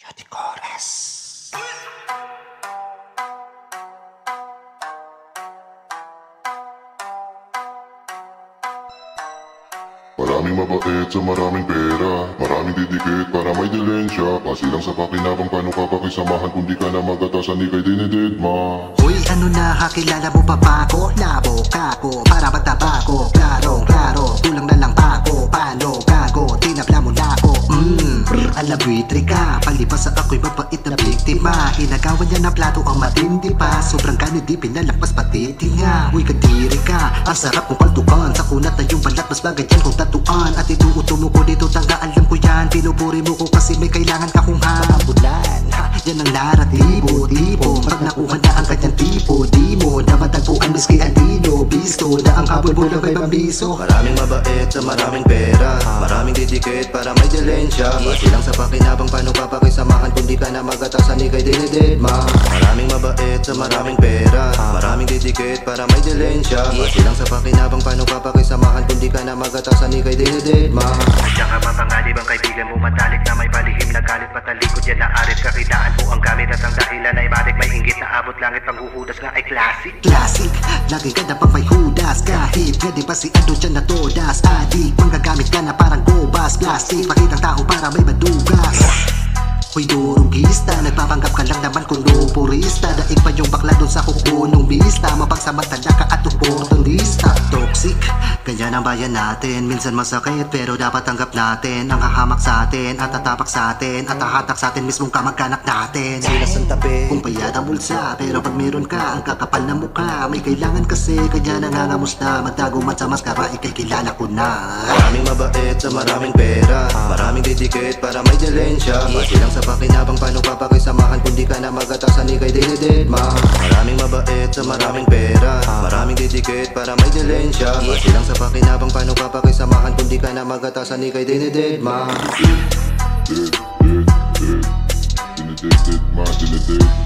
Yodicores. Maraming mabait sa maraming pera, maraming didikit para may dilensya. Base lang sa pakinabang paano ka pakisamahan kung di ka na magatasan ni kay dinididma. Uy, ano na, kilala mo pa ba ako? Labo ka ko, para mataba ko. Klaro, kulang na lang pa ako. Paano gago, tinabla mo na ako. Alabwitri ka, palipas sa ako'y mabait na biktima. Inagawan niya na plato ang matindi pa. Sobrang ganit di pinalakpas pati tinga. Uy, kadiri ka, ang sarap mong paltukan. Sa kunat na yung balat, mas bagay dyan kung tatuan. At ituuto mo ko dito, tanga alam ko yan. Pinupuri mo ko kasi may kailangan ka kong habulan. Yan ang naratibo, tipo. Pag nakuha na ang kanyang tipo, di mo na matagpuan miski andino. Bisto na ang habol mo lang may pambiso. Maraming mabait sa maraming pera, maraming didikit para may dilensya. Base lang sa pakinabang paano ka pakisamahan kung di ka na magatasan ni kay dinididma. Maraming mabait sa maraming pera, maraming didikit para may dilensya. Base lang sa pakinabang paano ka pakisamahan kung di ka na magatasan ni kay dinididma. Diyan ka mapangalib ang kaibigan mo matalik na may palihim na galit patalikod yan na arit kakitaan mo ang gamit at ang dahilan ay matik may inggit na abot langit panghuhudas nga ay classic. Classic, lagi ka na pang may hudas. Kahit pwede pa si Ado dyan na todas. Adik, manggagamit ka na parang gobas. Plastic, pakitang tao para may madugas. Hoy durugista, nagpapanggap ka lang naman kung purista. Daig pa yung bakla dun sa kukunong bista. Mapagsamantala ka at oportunista. Toxic, ganyan ang bayan natin. Minsan masakit pero dapat tanggap natin. Ang hahamak sa atin at tatapak sa atin. At hahatak sa atin mismong kamag-anak natin. Silas ang tabi, Kung bayad ang bulsa, pero pag meron ka, ang kakapal na mukha. May kailangan kasi, kanya nangangamusta. Magtago man sa maskara, ikay kilala ko na. maraming mabait sa maraming pera, maraming didikit para may dilensya. Base lang sa pakinabang paano ka pakisamahan kung di ka na magatasan ni kay dinididma. Maraming mabait sa maraming pera, maraming didikit para may dilensya. Base lang sa pakinabang paano ka pakisamahan kung di ka na magatasan ni kay dinididma. Dinididma, dinididma.